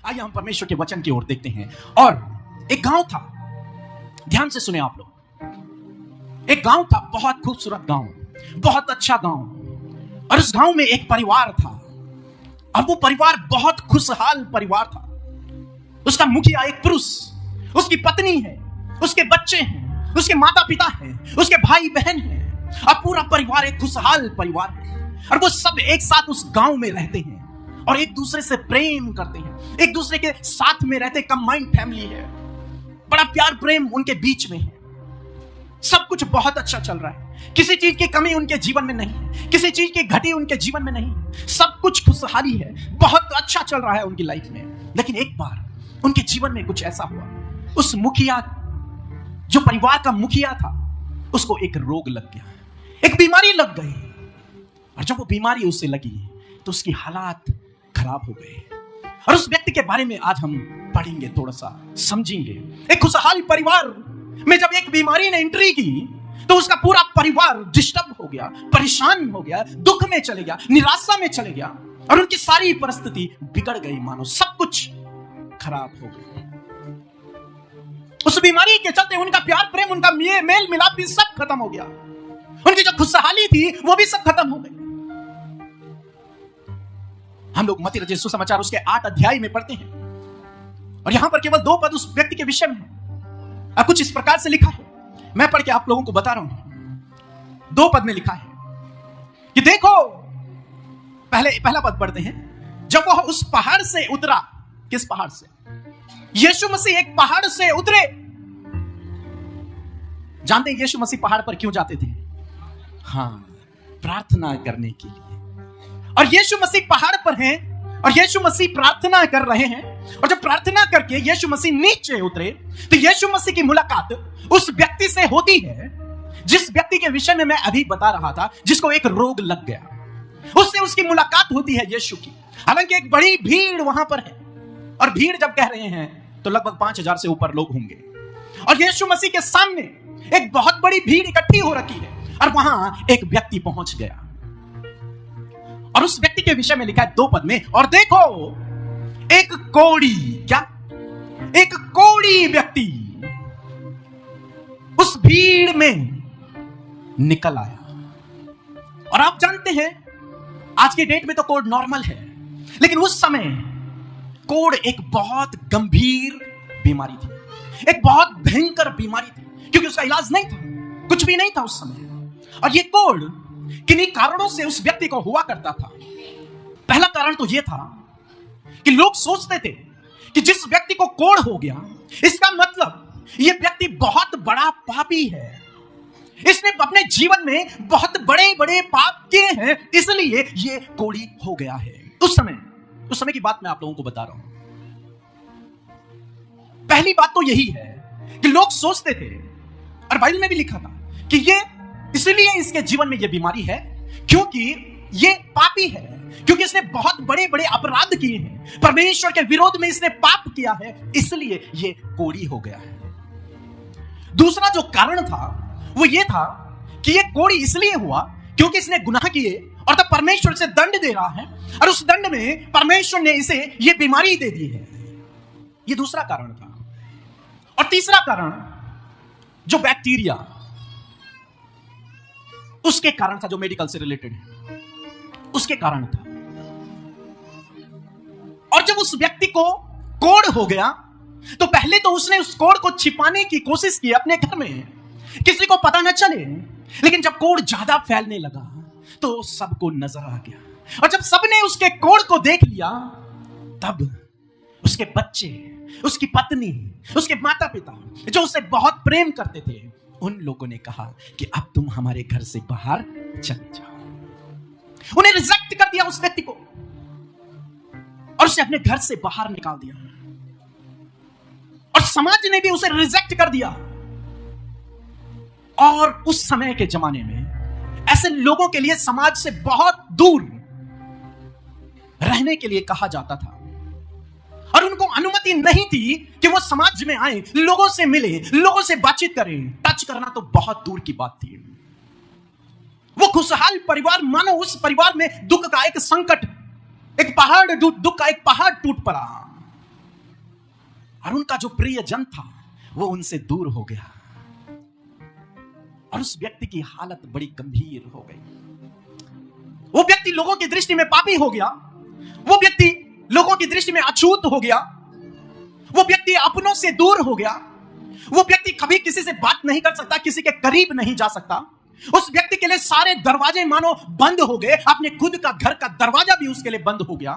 आइए हम परमेश्वर के वचन की ओर देखते हैं। और एक गांव था, ध्यान से सुने आप लोग। एक गांव था, बहुत खूबसूरत गांव, बहुत अच्छा गांव। और उस गांव में एक परिवार था, और वो परिवार बहुत खुशहाल परिवार था। उसका मुखिया एक पुरुष, उसकी पत्नी है, उसके बच्चे हैं, उसके माता पिता हैं, उसके भाई बहन हैं, और पूरा परिवार एक खुशहाल परिवार है। और वो सब एक साथ उस गांव में रहते हैं और एक दूसरे से प्रेम करते हैं, एक दूसरे के साथ में रहते, कंबाइंड फैमिली है, बड़ा प्यार प्रेम उनके बीच में है। सब कुछ बहुत अच्छा चल रहा है, किसी चीज की कमी उनके जीवन में नहीं है, किसी चीज की घटी उनके जीवन में नहीं है, सब कुछ खुशहाली है, बहुत अच्छा चल रहा है उनकी लाइफ में। लेकिन एक बार उनके जीवन में कुछ ऐसा हुआ, उस मुखिया, जो परिवार का मुखिया था, उसको एक रोग लग गया, एक बीमारी लग गई। और जब वो बीमारी उससे लगी तो उसकी हालात खराब हो गए। और उस व्यक्ति के बारे में आज हम पढ़ेंगे, थोड़ा सा समझेंगे। एक खुशहाल परिवार में जब एक बीमारी ने एंट्री की तो उसका पूरा परिवार डिस्टर्ब हो गया, परेशान हो गया, दुख में चले गया, निराशा में चले गया, और उनकी सारी परिस्थिति बिगड़ गई, मानो सब कुछ खराब हो गया। उस बीमारी के चलते उनका प्यार प्रेम, उनका मेल मिलाप भी सब खत्म हो गया, उनकी जो खुशहाली थी वो भी सब खत्म हो गई। हम लोग मत्ती रचित सुसमाचार उसके 8 अध्याय में पढ़ते हैं, और यहां पर केवल 2 पद उस व्यक्ति के विषय में है। अब कुछ इस प्रकार से लिखा है, मैं पढ़ के आप लोगों को बता रहा हूं। 2 पद में लिखा है कि देखो, पहला पद पढ़ते हैं। जब वह उस पहाड़ से उतरा, किस पहाड़ से? यीशु मसीह एक पहाड़ से उतरे। जानते हैं यीशु मसीह पहाड़ पर क्यों जाते थे? हाँ, प्रार्थना करने के लिए। और यीशु मसीह पहाड़ पर हैं और यीशु मसीह प्रार्थना कर रहे हैं, और जब प्रार्थना करके यीशु मसीह नीचे उतरे तो यीशु मसीह की मुलाकात उस व्यक्ति से होती है जिस व्यक्ति के विषय में मैं अभी बता रहा था, जिसको एक रोग लग गया। उससे उसकी मुलाकात होती है यीशु की। हालांकि एक बड़ी भीड़ वहां पर है, और भीड़ जब कह रहे हैं तो लगभग 5000 से ऊपर लोग होंगे, और यीशु मसीह के सामने एक बहुत बड़ी भीड़ इकट्ठी हो रखी है, और वहां एक व्यक्ति पहुंच गया। और उस व्यक्ति के विषय में लिखा है 2 पद में, और देखो एक कोढ़ी, क्या? एक कोढ़ी व्यक्ति उस भीड़ में निकल आया। और आप जानते हैं आज के डेट में तो कोढ़ नॉर्मल है, लेकिन उस समय कोढ़ एक बहुत गंभीर बीमारी थी, एक बहुत भयंकर बीमारी थी, क्योंकि उसका इलाज नहीं था, कुछ भी नहीं था उस समय। और ये कोढ़ किन्हीं कारणों से उस व्यक्ति को हुआ करता था। पहला कारण तो यह था कि लोग सोचते थे कि जिस व्यक्ति को कोढ़ हो गया, इसका मतलब यह व्यक्ति बहुत बड़ा पापी है, इसने अपने जीवन में बहुत बड़े बड़े पाप किए हैं, इसलिए यह कोढ़ी हो गया है। उस समय की बात मैं आप लोगों को बता रहा हूं। पहली बात तो यही है कि लोग सोचते थे, और बाइबल में भी लिखा था कि ये इसलिए इसके जीवन में यह बीमारी है क्योंकि ये पापी है, क्योंकि इसने बहुत बड़े बड़े अपराध किए हैं, परमेश्वर के विरोध में इसने पाप किया है, इसलिए ये कोढ़ी हो गया है। दूसरा जो कारण था वो ये था कि ये कोढ़ी इसलिए हुआ क्योंकि इसने गुनाह किए, और तब परमेश्वर से दंड दे रहा है, और उस दंड में परमेश्वर ने इसे ये बीमारी दे दी है। ये दूसरा कारण था। और तीसरा कारण जो बैक्टीरिया, उसके कारण था, जो मेडिकल से रिलेटेड है, उसके कारण था। और जब उस व्यक्ति को कोढ़ हो गया तो पहले तो उसने उस कोढ़ को छिपाने की कोशिश की अपने घर में, किसी को पता न चले। लेकिन जब कोढ़ ज्यादा फैलने लगा तो सबको नजर आ गया, और जब सबने उसके कोढ़ को देख लिया तब उसके बच्चे, उसकी पत्नी, उसके माता पिता जो उसे बहुत प्रेम करते थे, उन लोगों ने कहा कि अब तुम हमारे घर से बाहर चले जाओ। उन्हें रिजेक्ट कर दिया उस व्यक्ति को, और उसे अपने घर से बाहर निकाल दिया, और समाज ने भी उसे रिजेक्ट कर दिया। और उस समय के जमाने में ऐसे लोगों के लिए समाज से बहुत दूर रहने के लिए कहा जाता था, और उनको अनुमति नहीं थी कि वो समाज में आए, लोगों से मिले, लोगों से बातचीत करें। टच करना तो बहुत दूर की बात थी। वो खुशहाल परिवार, मानो उस परिवार में दुख का एक संकट, एक पहाड़, दुख का एक पहाड़ टूट पड़ा। और उनका जो प्रियजन था वो उनसे दूर हो गया और उस व्यक्ति की हालत बड़ी गंभीर हो गई। वो व्यक्ति लोगों की दृष्टि में पापी हो गया, वो व्यक्ति लोगों की दृष्टि में अछूत हो गया, वो व्यक्ति अपनों से दूर हो गया, वो व्यक्ति कभी किसी से बात नहीं कर सकता, किसी के करीब नहीं जा सकता। उस व्यक्ति के लिए सारे दरवाजे मानो बंद हो गए, अपने खुद का घर का दरवाजा भी उसके लिए बंद हो गया।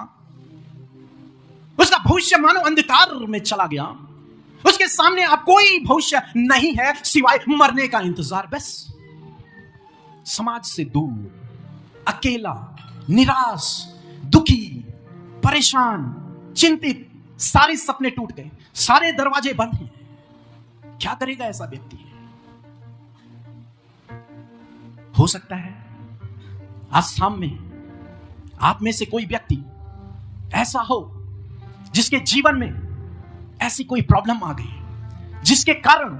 उसका भविष्य मानो अंधकार में चला गया। उसके सामने अब कोई भविष्य नहीं है सिवाय मरने का इंतजार। बस समाज से दूर, अकेला, निराश, दुखी, परेशान, चिंतित, सारे सपने टूट गए, सारे दरवाजे बंद हैं। क्या करेगा ऐसा व्यक्ति? हो सकता है आज शाम में आप में से कोई व्यक्ति ऐसा हो जिसके जीवन में ऐसी कोई प्रॉब्लम आ गई जिसके कारण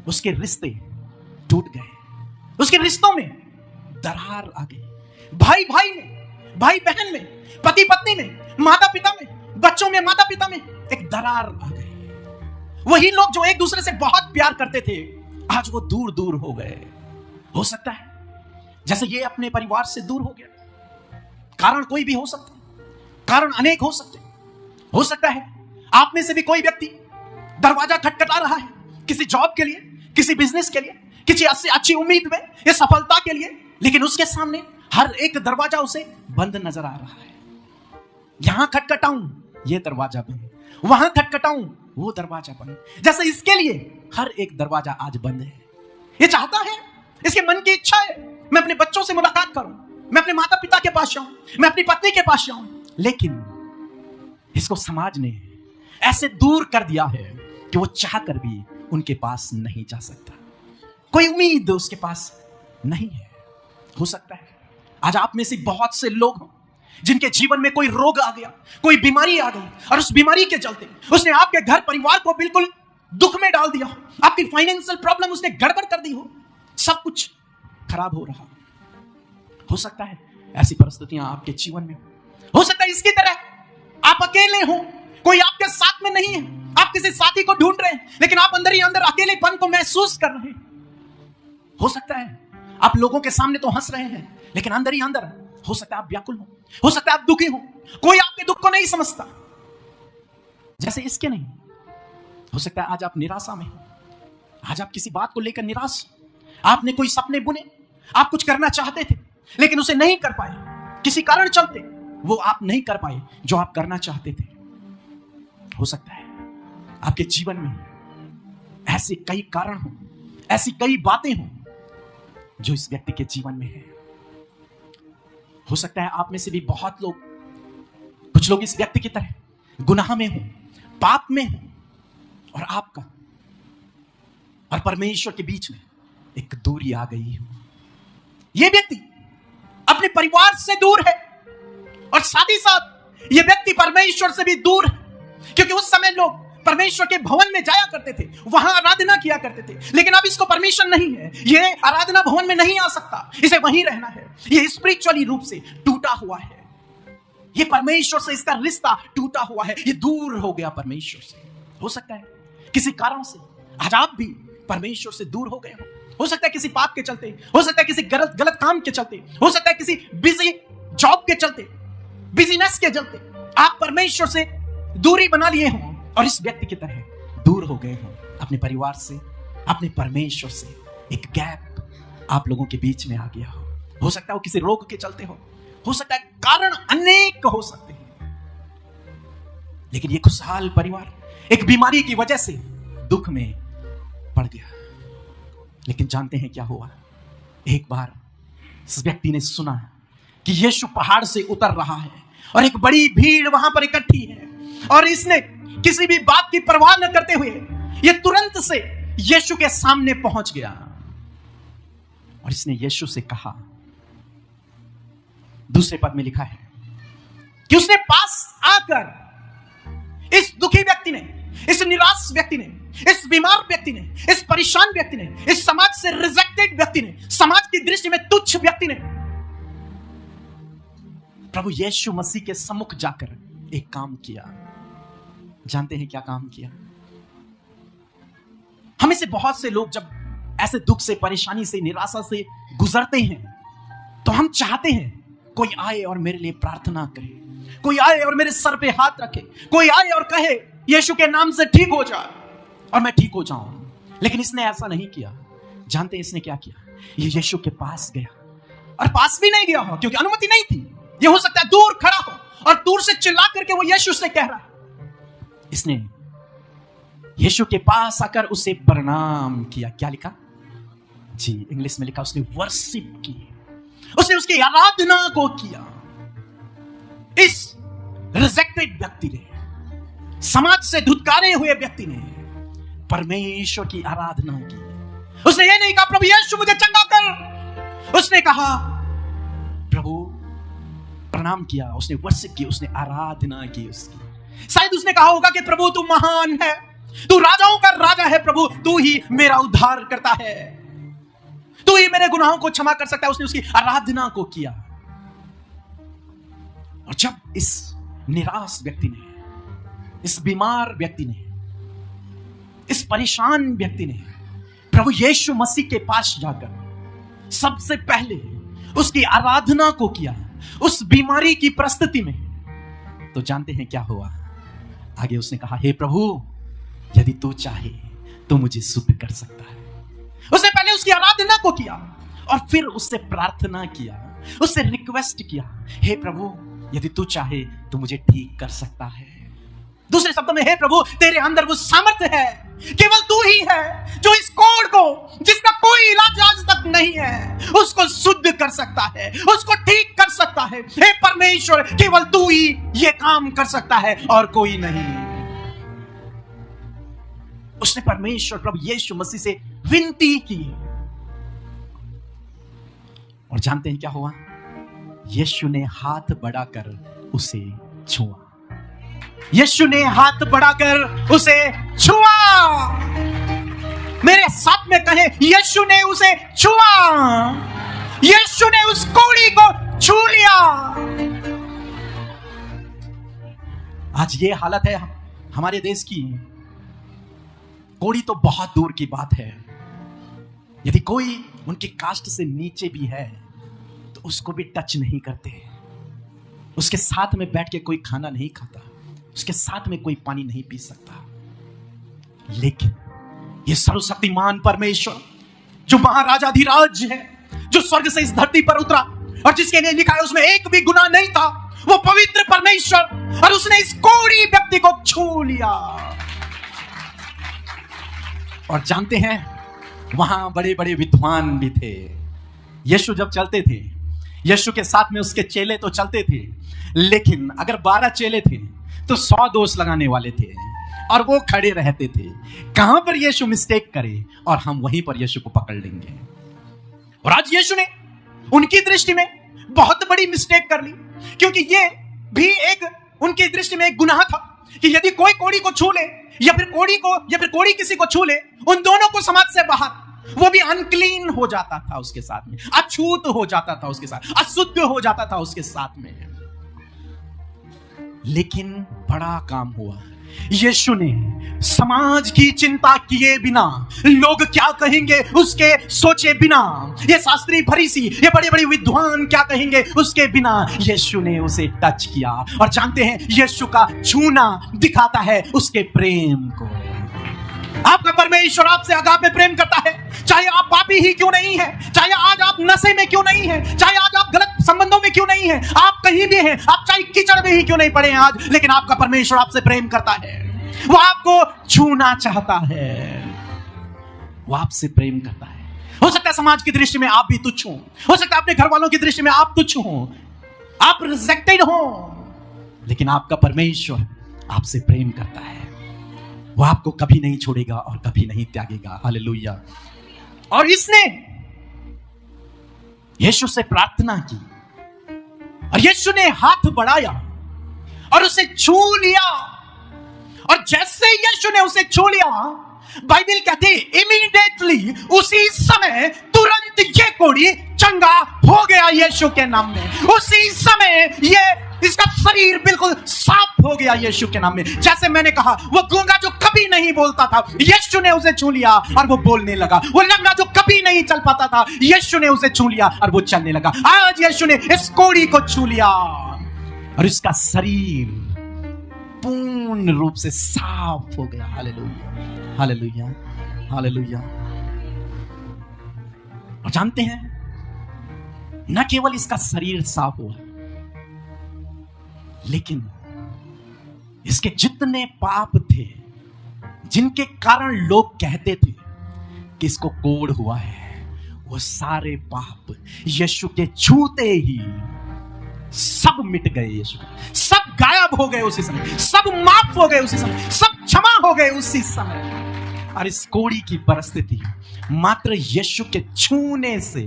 उसके रिश्ते टूट गए, उसके रिश्तों में दरार आ गई, भाई भाई में, भाई बहन में, पति पत्नी में, माता पिता में, बच्चों में, माता पिता में एक दरार आ गई। वही लोग जो एक दूसरे से बहुत प्यार करते थे आज वो दूर दूर हो गए। हो सकता है जैसे ये अपने परिवार से दूर हो गया। कारण कोई भी हो सकता है, कारण अनेक हो सकते हैं। हो सकता है आप में से भी कोई व्यक्ति दरवाजा खटखटा रहा है किसी जॉब के लिए, किसी बिजनेस के लिए, किसी अच्छी उम्मीद में या सफलता के लिए, लेकिन उसके सामने हर एक दरवाजा उसे बंद नजर आ रहा है। यहां खटखटाऊं ये दरवाजा बंद, वहां खटखटाऊं वो दरवाजा बंद। जैसे इसके लिए हर एक दरवाजा आज बंद है। ये चाहता है, इसके मन की इच्छा है मैं अपने बच्चों से मुलाकात करूं, मैं अपने माता पिता के पास जाऊं, मैं अपनी पत्नी के पास जाऊं, लेकिन इसको समाज ने ऐसे दूर कर दिया है कि वो चाहकर भी उनके पास नहीं जा सकता। कोई उम्मीद उसके पास नहीं है। हो सकता है आज आप में से बहुत से लोग हों जिनके जीवन में कोई रोग आ गया, कोई बीमारी आ गई और उस बीमारी के चलते उसने आपके घर परिवार को बिल्कुल दुख में डाल दिया। आपकी फाइनेंशियल प्रॉब्लम उसने गड़बड़ कर दी हो, सब कुछ खराब हो रहा। हो सकता है ऐसी परिस्थितियां आपके जीवन में हो सकता है इसकी तरह आप अकेले हो, कोई आपके साथ में नहीं है, आप किसी साथी को ढूंढ रहे हैं लेकिन आप अंदर ही अंदर अकेलेपन को महसूस कर रहे हैं। हो सकता है आप लोगों के सामने तो हंस रहे हैं लेकिन अंदर ही अंदर हो सकता है आप व्याकुल हो सकता है आप दुखी हो, कोई आपके दुख को नहीं समझता जैसे इसके नहीं। हो सकता है आज आप निराशा में हो, आज आप किसी बात को लेकर निराश, आपने कोई सपने बुने, आप कुछ करना चाहते थे लेकिन उसे नहीं कर पाए, किसी कारण चलते वो आप नहीं कर पाए जो आप करना चाहते थे। हो सकता है आपके जीवन में ऐसे कई कारण हो, ऐसी कई बातें हो जो इस व्यक्ति के जीवन में है। हो सकता है आप में से भी बहुत लोग, कुछ लोग इस व्यक्ति की तरह गुनाह में हो, पाप में हो और आपका और परमेश्वर के बीच में एक दूरी आ गई हो। यह व्यक्ति अपने परिवार से दूर है और साथ ही साथ यह व्यक्ति परमेश्वर से भी दूर है, क्योंकि उस समय लोग परमेश्वर के भवन में जाया करते थे, वहां आराधना किया करते थे, लेकिन अब इसको परमिशन नहीं है, ये आराधना भवन में नहीं आ सकता, इसे वहीं रहना है। ये स्पिरिचुअली रूप से टूटा हुआ है, ये परमेश्वर से इसका रिश्ता टूटा हुआ है, ये दूर हो गया परमेश्वर से। हो सकता है किसी कारण से आज आप भी परमेश्वर से दूर हो गए हो सकता है किसी पाप के चलते, हो सकता है किसी गलत काम के चलते, हो सकता है किसी बिजी जॉब के चलते, बिजनेस के चलते आप परमेश्वर से दूरी बना लिए हो और इस व्यक्ति की तरह दूर हो गए हो अपने परिवार से, अपने परमेश्वर से। एक गैप आप लोगों के बीच में आ गया हो सकता है वो किसी रोग के चलते हो सकता है कारण अनेक हो सकते हैं, लेकिन ये खुशहाल परिवार एक बीमारी की वजह से दुख में पड़ गया। लेकिन जानते हैं क्या हुआ? एक बार इस व्यक्ति ने सुना कि यीशु पहाड़ से उतर रहा है और एक बड़ी भीड़ वहां पर इकट्ठी है, और इसने किसी भी बात की परवाह न करते हुए ये तुरंत से यीशु के सामने पहुंच गया और इसने यीशु से कहा, दूसरे पद में लिखा है कि उसने पास आकर इस दुखी व्यक्ति ने, इस निराश व्यक्ति ने, इस बीमार व्यक्ति ने, इस परेशान व्यक्ति ने, इस समाज से रिजेक्टेड व्यक्ति ने, समाज की दृष्टि में तुच्छ व्यक्ति ने प्रभु यीशु मसीह के सम्मुख जाकर एक काम किया। जानते हैं क्या काम किया? हमें से बहुत से लोग जब ऐसे दुख से, परेशानी से, निराशा से गुजरते हैं तो हम चाहते हैं कोई आए और मेरे लिए प्रार्थना करे, कोई आए और मेरे सर पे हाथ रखे, कोई आए और कहे यीशु के नाम से ठीक हो जाए और मैं ठीक हो जाऊं। लेकिन इसने ऐसा नहीं किया। जानते हैं इसने क्या किया? ये यीशु के पास गया, और पास भी नहीं गया हो क्योंकि अनुमति नहीं थी। ये हो सकता है दूर खड़ा हो और दूर से चिल्ला करके वो यीशु से कह रहा है। इसने यीशु के पास आकर उसे प्रणाम किया। क्या लिखा जी? इंग्लिश में लिखा उसने वर्शिप की, उसने उसकी आराधना को किया। इस रिजेक्टेड व्यक्ति ने, समाज से धुतकारे हुए व्यक्ति ने परमेश्वर की आराधना की। उसने ये नहीं कहा प्रभु यीशु मुझे चंगा कर, उसने कहा प्रभु, प्रणाम किया, उसने वर्शिप की, उसने आराधना की उसकी। शायद उसने कहा होगा कि प्रभु तू महान है, तू राजाओं का राजा है, प्रभु तू ही मेरा उद्धार करता है, तू ही मेरे गुनाहों को क्षमा कर सकता है। उसने उसकी आराधना को किया। और जब इस निराश व्यक्ति ने, इस बीमार व्यक्ति ने, इस परेशान व्यक्ति ने प्रभु यीशु मसीह के पास जाकर सबसे पहले उसकी आराधना को किया उस बीमारी की परिस्थिति में, तो जानते हैं क्या हुआ? आगे उसने कहा हे प्रभु, यदि तू चाहे तो मुझे शुद्ध कर सकता है। उसने पहले उसकी आराधना को किया और फिर उससे प्रार्थना किया, उससे रिक्वेस्ट किया, हे प्रभु यदि तू चाहे तो मुझे ठीक कर सकता है। दूसरे शब्दों में, हे प्रभु तेरे अंदर वो सामर्थ्य है, केवल तू ही है जो इस कोढ़ को, जिसका कोई इलाज आज तक नहीं है, उसको शुद्ध कर सकता है, उसको ठीक कर सकता है। हे परमेश्वर, केवल तू ही ये काम कर सकता है और कोई नहीं। उसने परमेश्वर प्रभु यीशु मसीह से विनती की। और जानते हैं क्या हुआ? यीशु ने हाथ बढ़ाकर उसे छुआ। यीशु ने हाथ बढ़ाकर उसे छुआ। मेरे साथ में कहे, यीशु ने उसे छुआ। यीशु ने उस कोढ़ी को छू लिया। आज ये हालत है हमारे देश की। कोढ़ी तो बहुत दूर की बात है, यदि कोई उनकी कास्ट से नीचे भी है तो उसको भी टच नहीं करते, उसके साथ में बैठ के कोई खाना नहीं खाता, उसके साथ में कोई पानी नहीं पी सकता। लेकिन ये सर्वशक्तिमान परमेश्वर जो महाराजाधिराज है, जो स्वर्ग से इस धरती पर उतरा और जिसके लिए लिखा है उसमें एक भी गुनाह नहीं था, वो पवित्र परमेश्वर, और उसने इस कोढ़ी व्यक्ति को छू लिया। और जानते हैं वहां बड़े बड़े विद्वान भी थे। यीशु जब चलते थे, यीशु के साथ में उसके चेले तो चलते थे, लेकिन अगर 12 चेले थे तो 100 दोष लगाने वाले थे और वो खड़े रहते थे कहां पर यीशु मिस्टेक करे और हम वहीं पर यीशु को पकड़ लेंगे। और आज यीशु ने उनकी दृष्टि में बहुत बड़ी मिस्टेक कर ली, क्योंकि ये भी एक उनकी दृष्टि में एक गुनाह था कि यदि कोई कोढ़ी को छू ले या फिर कोढ़ी किसी को छू ले, उन दोनों को समाज से बाहर, वो भी अनक्लीन हो जाता था उसके साथ में, अछूत हो जाता था उसके साथ, अशुद्ध हो जाता था उसके साथ में। लेकिन बड़ा काम हुआ, यीशु ने समाज की चिंता किए बिना, लोग क्या कहेंगे उसके सोचे बिना, ये शास्त्री फरीसी, ये बड़े बड़े विद्वान क्या कहेंगे उसके बिना, यीशु ने उसे टच किया। और जानते हैं यीशु का छूना दिखाता है उसके प्रेम को। आपका परमेश्वर आपसे अगापे प्रेम करता है, चाहे आप पापी ही क्यों नहीं है, चाहे आज आप नशे में क्यों नहीं है, चाहे आज आप गलत संबंधों में क्यों नहीं है, आप कहीं भी हैं, आप चाहे कीचड़ में ही क्यों नहीं पड़े हैं आज, लेकिन आपका परमेश्वर आपसे प्रेम करता है। वो आपको छूना चाहता है, वो आपसे प्रेम करता है। हो सकता है समाज की दृष्टि में आप भी तुच्छ हो सकता है अपने घर वालों की दृष्टि में आप तुच्छ हो, आप रिजेक्टेड हो, लेकिन आपका परमेश्वर आपसे प्रेम करता है। वो आपको कभी नहीं छोड़ेगा और कभी नहीं त्यागेगा। हालेलुया। और इसने यीशु से प्रार्थना की और यीशु ने हाथ बढ़ाया और उसे छू लिया। और जैसे यीशु ने उसे छू लिया, बाइबल कहती है इमीडिएटली, उसी समय, तुरंत ये कोढ़ी चंगा हो गया यीशु के नाम में। उसी समय ये इसका शरीर बिल्कुल साफ हो गया यीशु के नाम में। जैसे मैंने कहा, वो गूंगा जो कभी नहीं बोलता था, यीशु ने उसे छू लिया और वो बोलने लगा। वो लंगड़ा जो कभी नहीं चल पाता था, यीशु ने उसे छू लिया और वो चलने लगा। आज यीशु ने इस कोढ़ी को छू लिया और इसका शरीर पूर्ण रूप से साफ हो गया। Hallelujah, hallelujah, hallelujah. और जानते हैं, न केवल इसका शरीर साफ हुआ, लेकिन इसके जितने पाप थे, जिनके कारण लोग कहते थे कि इसको कोढ़ हुआ है, वो सारे पाप यीशु के छूते ही सब मिट गए। यीशु सब गायब हो गए उसी समय, सब माफ हो गए उसी समय, सब क्षमा हो गए उसी समय। और इस कोढ़ी की परिस्थिति मात्र यीशु के छूने से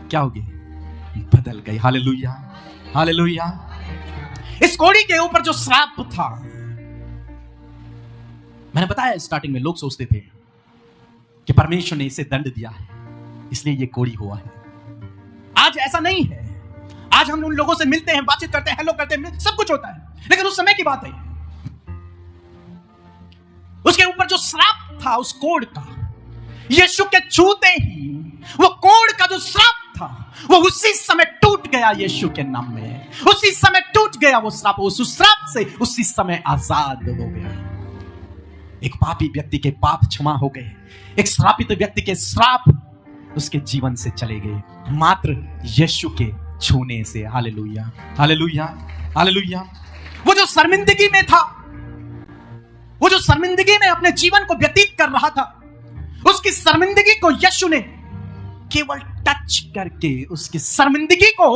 क्या हो गई? बदल गई। Hallelujah, hallelujah. इस कोढ़ी के ऊपर जो श्राप था, मैंने बताया स्टार्टिंग में, लोग सोचते थे कि परमेश्वर ने इसे दंड दिया है इसलिए ये कोढ़ी हुआ है। आज ऐसा नहीं है। आज हम उन लोगों से मिलते हैं, बातचीत करते हैं, हेलो करते हैं, सब कुछ होता है, लेकिन उस समय की बात है। उसके ऊपर जो श्राप था उस कोढ़ का, यीशु के छूते ही वो कोढ़ का जो श्राप था वो उसी समय टूट गया यीशु के नाम में। उसी समय टूट गया वो श्राप। उस श्राप से उसी समय आजाद हो गया। एक पापी व्यक्ति के पाप क्षमा हो गए, एक श्रापित व्यक्ति के श्राप उसके जीवन से चले गए मात्र यीशु के छूने से। Hallelujah, hallelujah, hallelujah. वो जो शर्मिंदगी में था, वो जो शर्मिंदगी में अपने जीवन को व्यतीत कर रहा था, उसकी शर्मिंदगी को यीशु ने केवल टच करके उसकी शर्मिंदगी को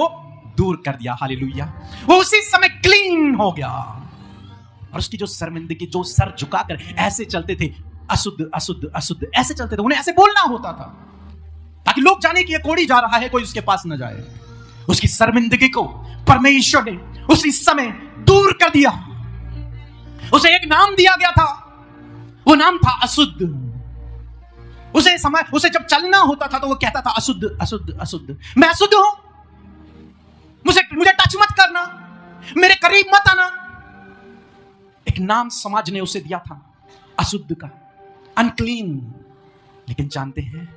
दूर कर दिया। हालेलुया। वो उसी समय क्लीन हो गया। और उसकी जो शर्मिंदगी, जो सर झुकाकर ऐसे चलते थे, अशुद्ध अशुद्ध अशुद्ध ऐसे चलते थे, उन्हें ऐसे बोलना होता था ताकि लोग जाने कि ये कोढ़ी जा रहा है, कोई उसके पास न जाए। उसकी शर्मिंदगी को परमेश्वर ने उसी समय दूर कर दिया। उसे एक नाम दिया गया था, वो नाम था अशुद्ध। उसे जब चलना होता था तो वो कहता था अशुद्ध अशुद्ध अशुद्ध, मैं अशुद्ध हूं, मुझे टच मत करना, मेरे करीब मत आना। एक नाम समाज ने उसे दिया था अशुद्ध का, अनक्लीन। लेकिन जानते हैं,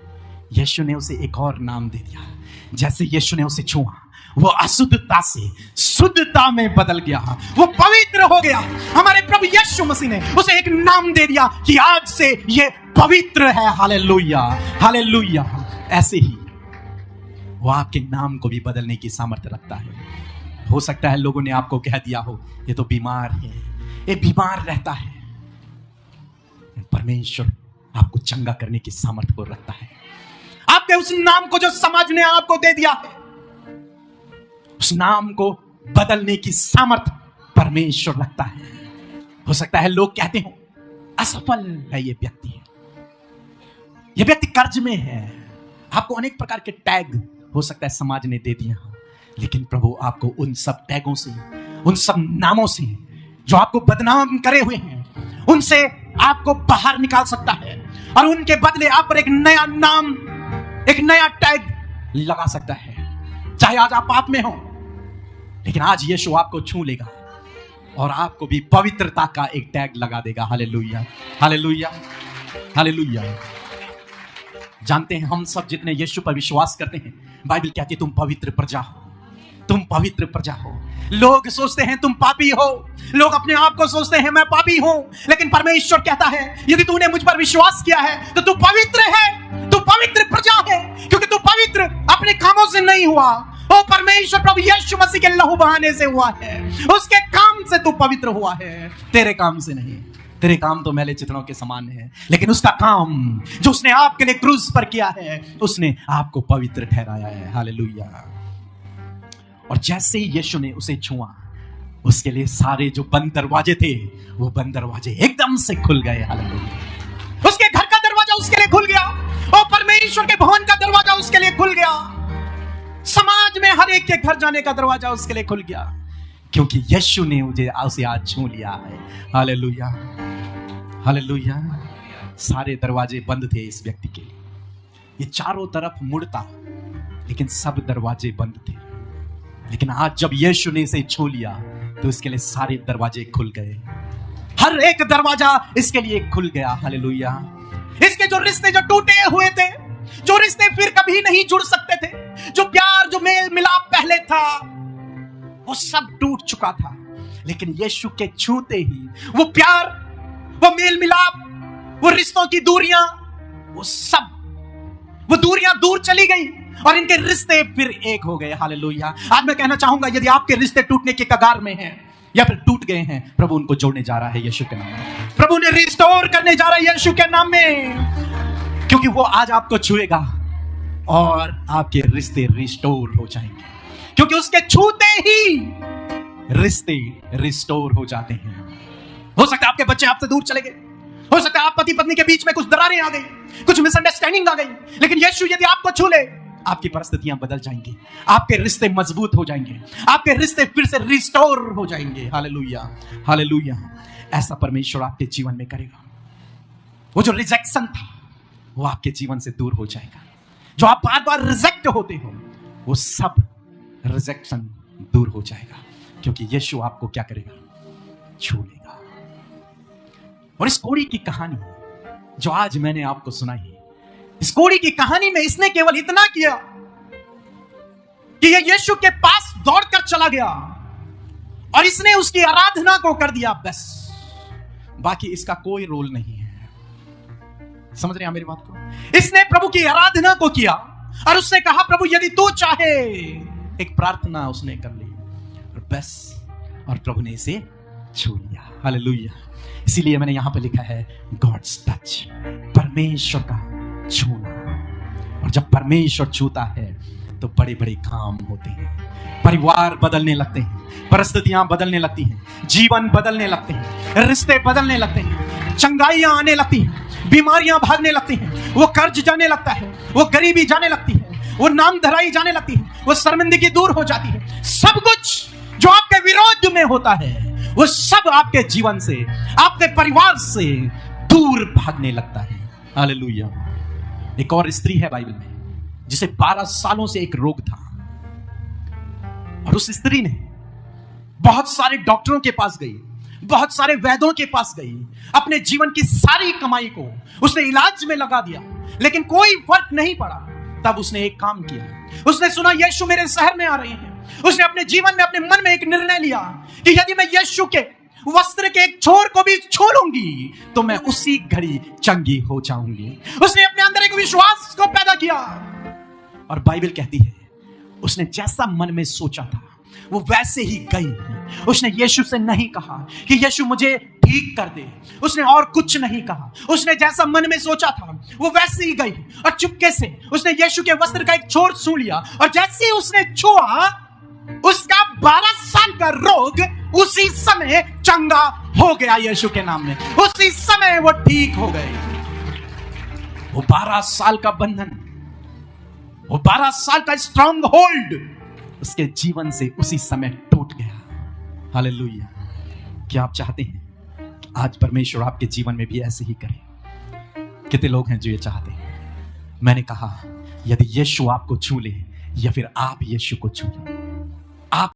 यीशु ने उसे एक और नाम दे दिया। जैसे यीशु ने उसे छुआ, वो अशुद्धता से शुद्धता में बदल गया, वो पवित्र हो गया। हमारे प्रभु यीशु मसीह ने उसे एक नाम दे दिया कि आज से ये पवित्र है। Hallelujah, hallelujah. ऐसे ही वो आपके नाम को भी बदलने की सामर्थ्य रखता है। हो सकता है लोगों ने आपको कह दिया हो, ये तो बीमार है, ये बीमार रहता है। परमेश्वर आपको चंगा करने की सामर्थ्य को रखता है। आपके उस नाम को जो समाज ने आपको दे दिया है, उस नाम को बदलने की सामर्थ्य परमेश्वर रखता है। हो सकता है लोग कहते हो असफल है ये व्यक्ति, ये व्यक्ति कर्ज में है। आपको अनेक प्रकार के टैग हो सकता है समाज ने दे दिया, लेकिन प्रभु आपको उन सब टैगों से, उन सब नामों से जो आपको बदनाम करे हुए हैं, उनसे आपको बाहर निकाल सकता है और उनके बदले आप पर एक नया नाम, एक नया टैग लगा सकता है। चाहे आज आप पाप में हो, लेकिन आज यीशु आपको छू लेगा और आपको भी पवित्रता का एक टैग लगा देगा। Hallelujah, hallelujah, hallelujah. जानते हैं, हम सब जितने यीशु पर विश्वास करते हैं, बाइबल कहती है तुम पवित्र प्रजा हो, तुम पवित्र प्रजा हो। लोग सोचते हैं तुम पापी हो, लोग अपने आप को सोचते हैं मैं पापी हूं, लेकिन परमेश्वर कहता है यदि तूने मुझ पर विश्वास किया है तो तू पवित्र है, तू पवित्र प्रजा है, क्योंकि तू पवित्र अपने कामों से नहीं हुआ, ओ परमेश्वर प्रभु यीशु मसीह के लहू बहाने से हुआ है। उसके काम से तू पवित्र हुआ है, तेरे काम से नहीं। तेरे काम तो मैले चितनों के समान है, लेकिन उसका काम जो उसने आपके लिए क्रूस पर किया है, उसने आपको पवित्र ठहराया है। हालेलुया। और जैसे ही यीशु ने उसे छुआ, उसके लिए सारे जो बंद दरवाजे थे, वो बंद दरवाजे एकदम से खुल गए। हालेलुया। उसके घर का दरवाजा उसके लिए खुल गया और परमेश्वर के भवन का दरवाजा उसके लिए खुल गया। समाज में हर एक के घर जाने का दरवाजा उसके लिए खुल गया, क्योंकि यीशु ने उसे आज छू लिया है। Hallelujah, hallelujah. सारे दरवाजे बंद थे इस व्यक्ति के लिए। ये चारों तरफ मुड़ता, लेकिन सब दरवाजे बंद थे। लेकिन आज जब यीशु ने इसे छू लिया तो इसके लिए सारे दरवाजे खुल गए, हर एक दरवाजा इसके लिए खुल गया। हालेलुया। इसके जो रिश्ते जो टूटे हुए थे, जो रिश्ते फिर कभी नहीं जुड़ सकते थे, जो प्यार जो मेल मिलाप पहले था, वो सब टूट चुका था। लेकिन यीशु के छूते ही वो प्यार, वो मेल मिलाप, वो रिश्तों की दूरियां, वो दूरियां दूर चली गई और इनके रिश्ते फिर एक हो गए। हालेलुया। आज मैं कहना चाहूंगा, यदि आपके रिश्ते टूटने के कगार में हैं या फिर टूट गए हैं, प्रभु उनको जोड़ने जा रहा है यीशु के नाम में। प्रभु ने रिस्टोर करने जा रहा है यीशु के नाम में, क्योंकि वो आज आपको छुएगा और आपके रिश्ते रिस्टोर हो जाएंगे, क्योंकि उसके छूते ही रिश्ते रिस्टोर हो जाते हैं। हो सकता है आपके बच्चे आपसे दूर चले गए, हो सकता है आप पति पत्नी के बीच में कुछ दरारें आ गई, कुछ मिसअंडरस्टैंडिंग आ गई, लेकिन यीशु यदि आपको छू ले, आपकी परिस्थितियां बदल जाएंगी, आपके रिश्ते मजबूत हो जाएंगे, आपके रिश्ते फिर से रिस्टोर हो जाएंगे। Hallelujah, hallelujah. ऐसा परमेश्वर आपके जीवन में करेगा। वो जो रिजेक्शन था वो आपके जीवन से दूर हो जाएगा। जो आप बार बार रिजेक्ट होते हो, वो सब रिजेक्शन दूर हो जाएगा, क्योंकि यीशु आपको क्या करेगा? छू लेगा। और इस कोड़ी की कहानी जो आज मैंने आपको सुनाई, इस कोड़ी की कहानी में इसने केवल इतना किया कि ये यीशु के पास दौड़कर चला गया और इसने उसकी आराधना को कर दिया, बस। बाकी इसका कोई रोल नहीं है। समझ रहे हैं मेरी बात को? इसने प्रभु की आराधना को किया और उसने कहा, प्रभु यदि तू चाहे, एक प्रार्थना उसने कर ली और बस, और प्रभु ने इसे छू लिया। हालेलुया। इसीलिए मैंने यहां पर लिखा है गॉड्स टच, परमेश्वर का छूना। और जब परमेश्वर छूता है तो बड़े बड़े काम होते हैं, परिवार बदलने लगते हैं, परिस्थितियां बदलने लगती हैं, जीवन बदलने लगते हैं, रिश्ते बदलने लगते हैं, चंगाइयां आने लगती हैं, बीमारियां भागने लगती हैं, वो कर्ज जाने लगता है, वो गरीबी जाने लगती है, वो नाम धराई जाने लगती है, वो शर्मिंदगी दूर हो जाती है। सब कुछ जो आपके विरोध में होता है वो सब आपके जीवन से, आपके परिवार से दूर भागने लगता है। हालेलुया। एक और स्त्री है बाइबल में जिसे 12 सालों से एक रोग था, और उस स्त्री ने बहुत सारे डॉक्टरों के पास गई, बहुत सारे वैद्यों के पास गई, अपने जीवन की सारी कमाई को उसने इलाज में लगा दिया, लेकिन कोई फर्क नहीं पड़ा। तब उसने एक काम किया, उसने सुना यीशु मेरे शहर में आ रहे हैं। उसने अपने जीवन में, अपने मन में एक निर्णय लिया कि यदि मैं यीशु के वस्त्र के एक छोर को भी छू लूंगी तो मैं उसी घड़ी चंगी हो जाऊंगी। उसने अपने अंदर एक विश्वास को पैदा किया, और बाइबल कहती है उसने जैसा मन में सोचा था वो वैसे ही गई। उसने यीशु से नहीं कहा कि यीशु मुझे ठीक कर दे, उसने और कुछ नहीं कहा। उसने जैसा मन में सोचा था वो वैसे ही गई और चुपके से उसने यीशु के वस्त्र का एक छोर छू लिया, और जैसे ही उसने छुआ, उसका 12 साल का रोग उसी समय चंगा हो गया यीशु के नाम में। उसी समय वो ठीक हो गए। वो 12 साल का बंधन, वो 12 साल का स्ट्रॉन्ग होल्ड उसके जीवन से उसी समय टूट गया। हालेलुया। क्या आप चाहते हैं कि आज परमेश्वर आपके जीवन में भी ऐसे ही करे? कितने लोग हैं जो ये चाहते हैं? मैंने कहा, यदि यीशु आपको छू ले या फिर आप यीशु को छू ले, आप